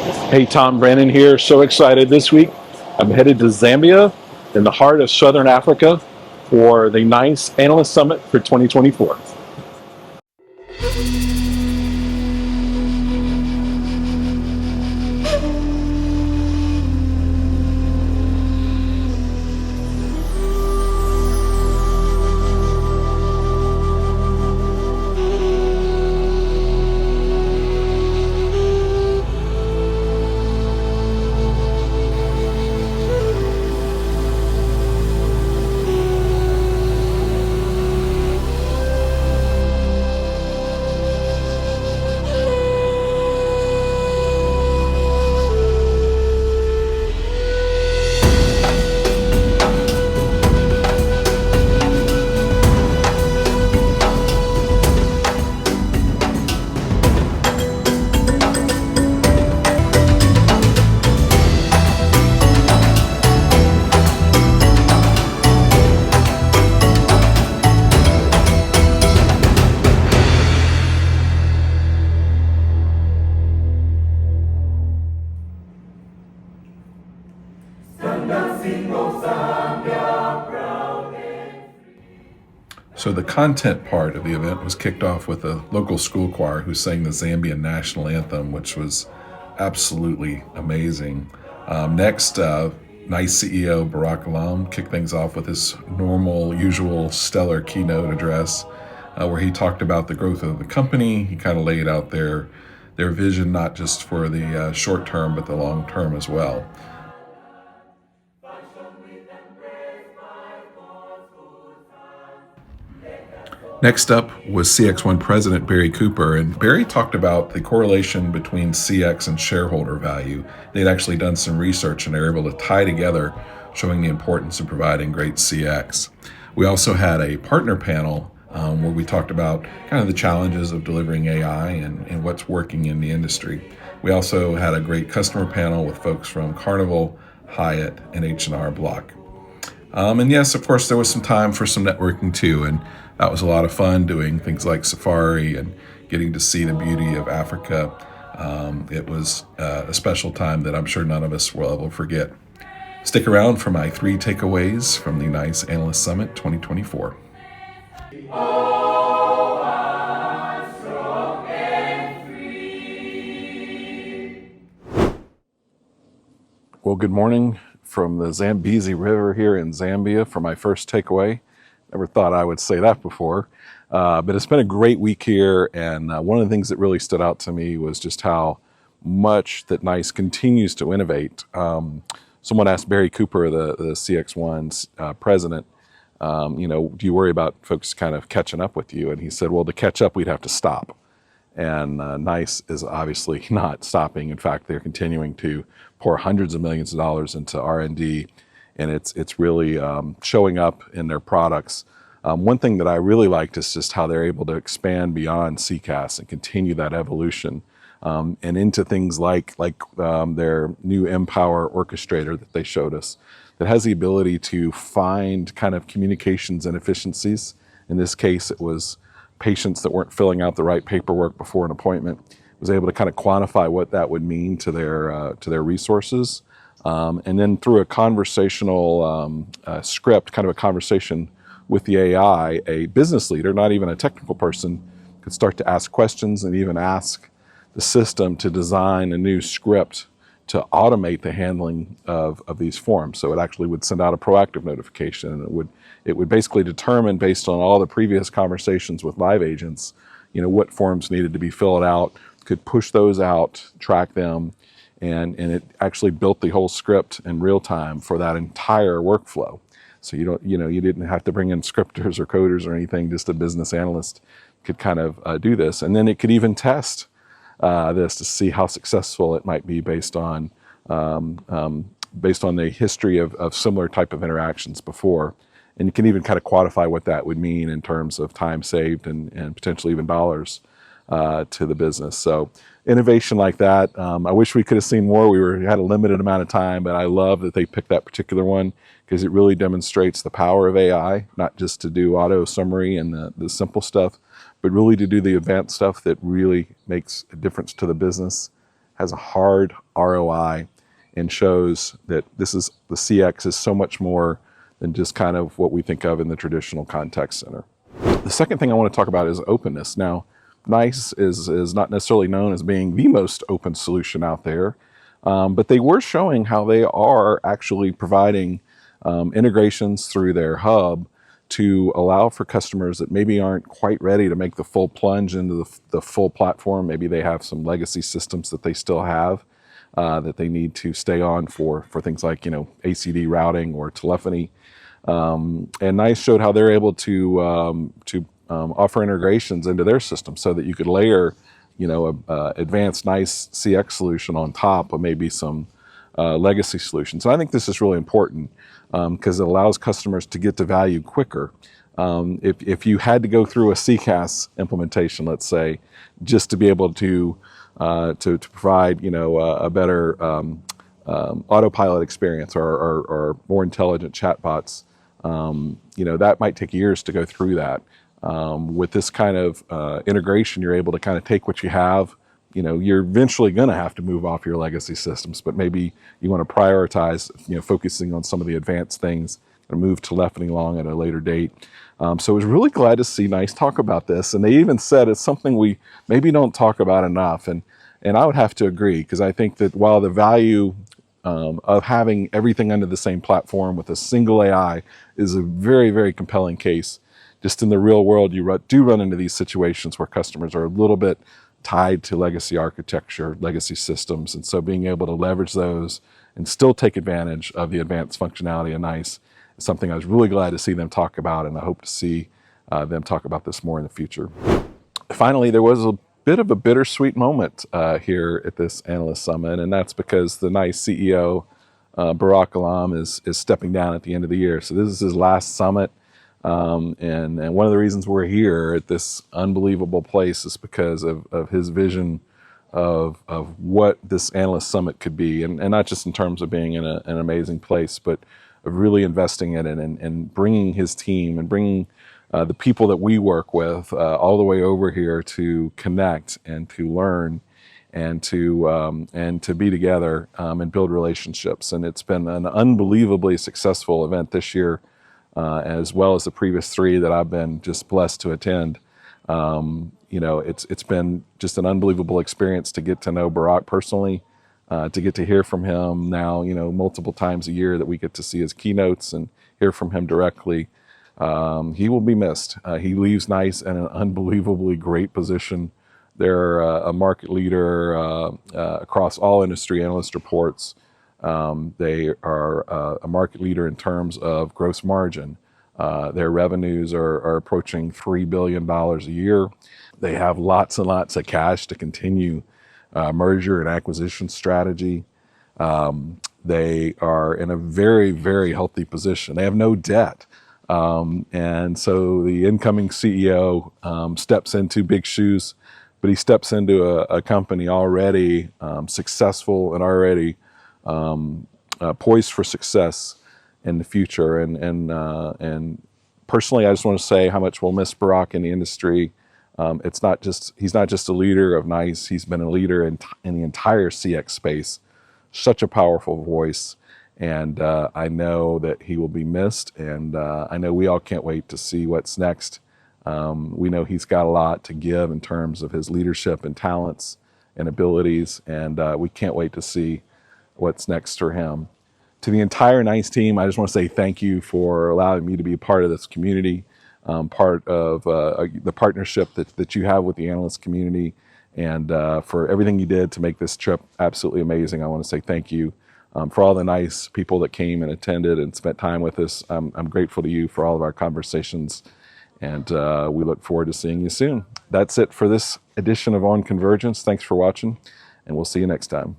Hey, Tom Brandon here. So excited this week. I'm headed to Zambia in the heart of Southern Africa for the NICE Analyst Summit for 2024. So the content part of the event was kicked off with a local school choir who sang the Zambian national anthem, which was absolutely amazing. Next, NICE CEO Barack Alam kicked things off with his normal, usual stellar keynote address, where he talked about the growth of the company. He kind of laid out their vision, not just for the short term, but the long term as well. Next up was CX1 President Barry Cooper, and Barry talked about the correlation between CX and shareholder value. They'd actually done some research and they're able to tie together, showing the importance of providing great CX. We also had a partner panel where we talked about kind of the challenges of delivering AI and what's working in the industry. We also had a great customer panel with folks from Carnival, Hyatt, and H&R Block. And yes, of course, there was some time for some networking too, and that was a lot of fun doing things like safari and getting to see the beauty of Africa. It was a special time that I'm sure none of us will ever forget. Stick around for my 3 takeaways from the NICE Analyst Summit 2024. Well, good morning from the Zambezi River here in Zambia for my first takeaway. Never thought I would say that before, but it's been a great week here, and one of the things that really stood out to me was just how much that NICE continues to innovate. Someone asked Barry Cooper, the CX1's president, do you worry about folks kind of catching up with you? And he said, well, to catch up, we'd have to stop. And NICE is obviously not stopping. In fact, they're continuing to pour hundreds of millions of dollars into R&D, and it's really showing up in their products. One thing that I really liked is just how they're able to expand beyond CCaaS and continue that evolution and into things like their new Empower orchestrator that they showed us that has the ability to find kind of communications inefficiencies. In this case, it was patients that weren't filling out the right paperwork before an appointment. Was able to kind of quantify what that would mean to their resources. And then through a conversational script, kind of a conversation with the AI, a business leader, not even a technical person, could start to ask questions and even ask the system to design a new script to automate the handling of these forms. So it actually would send out a proactive notification, and it would basically determine, based on all the previous conversations with live agents, what forms needed to be filled out, could push those out, track them, and it actually built the whole script in real time for that entire workflow. So you didn't have to bring in scripters or coders or anything, just a business analyst could kind of do this. And then it could even test this to see how successful it might be based on the history of similar type of interactions before. And you can even kind of quantify what that would mean in terms of time saved and potentially even dollars to the business. So innovation like that, I wish we could have seen more. We had a limited amount of time, but I love that they picked that particular one because it really demonstrates the power of AI, not just to do auto summary and the simple stuff, but really to do the advanced stuff that really makes a difference to the business has a hard ROI and shows that the CX is so much more than just kind of what we think of in the traditional contact center. The second thing I want to talk about is openness. Now, NICE is not necessarily known as being the most open solution out there, but they were showing how they are actually providing integrations through their hub to allow for customers that maybe aren't quite ready to make the full plunge into the full platform. Maybe they have some legacy systems that they still have that they need to stay on for things like ACD routing or telephony. And NICE showed how they're able to offer integrations into their system so that you could layer a advanced NICE CX solution on top of maybe some legacy solutions. And I think this is really important because it allows customers to get to value quicker. If you had to go through a CCaaS implementation, let's say, just to be able to provide a better autopilot experience or more intelligent chatbots, that might take years to go through that. With this kind of integration, you're able to kind of take what you have. You're eventually going to have to move off your legacy systems, but maybe you want to prioritize, focusing on some of the advanced things and move telephony along at a later date. So I was really glad to see NICE talk about this, and they even said it's something we maybe don't talk about enough. And I would have to agree, because I think that while the value of having everything under the same platform with a single AI is a very, very compelling case, just in the real world, you do run into these situations where customers are a little bit tied to legacy architecture, legacy systems. And so being able to leverage those and still take advantage of the advanced functionality of NICE is something I was really glad to see them talk about, and I hope to see them talk about this more in the future. Finally, there was a bit of a bittersweet moment here at this analyst summit, and that's because the NICE CEO, Barak Alam, is stepping down at the end of the year. So this is his last summit. And one of the reasons we're here at this unbelievable place is because of his vision of what this analyst summit could be, and not just in terms of being in an amazing place, but of really investing in it and bringing his team and bringing the people that we work with all the way over here to connect and to learn and to be together and build relationships. And it's been an unbelievably successful event this year, as well as the previous three that I've been just blessed to attend. It's been just an unbelievable experience to get to know Barak personally, to get to hear from him now, multiple times a year that we get to see his keynotes and hear from him directly. He will be missed. He leaves NICE in an unbelievably great position. They're a market leader across all industry analyst reports. They are a market leader in terms of gross margin. Their revenues are approaching $3 billion a year. They have lots and lots of cash to continue merger and acquisition strategy. They are in a very, very healthy position. They have no debt. And so the incoming CEO steps into big shoes, but he steps into a company already successful and already poised for success in the future. And personally, I just want to say how much we'll miss Barak in the industry. He's not just a leader of NICE, he's been a leader in the entire CX space. Such a powerful voice. And I know that he will be missed, and I know we all can't wait to see what's next. We know he's got a lot to give in terms of his leadership and talents and abilities, and we can't wait to see what's next for him. To the entire NICE team, I just want to say thank you for allowing me to be a part of this community, part of the partnership that you have with the analyst community, and for everything you did to make this trip absolutely amazing. I want to say thank you. For all the NICE people that came and attended and spent time with us. I'm grateful to you for all of our conversations, and we look forward to seeing you soon. That's it for this edition of On Convergence. Thanks for watching, and we'll see you next time.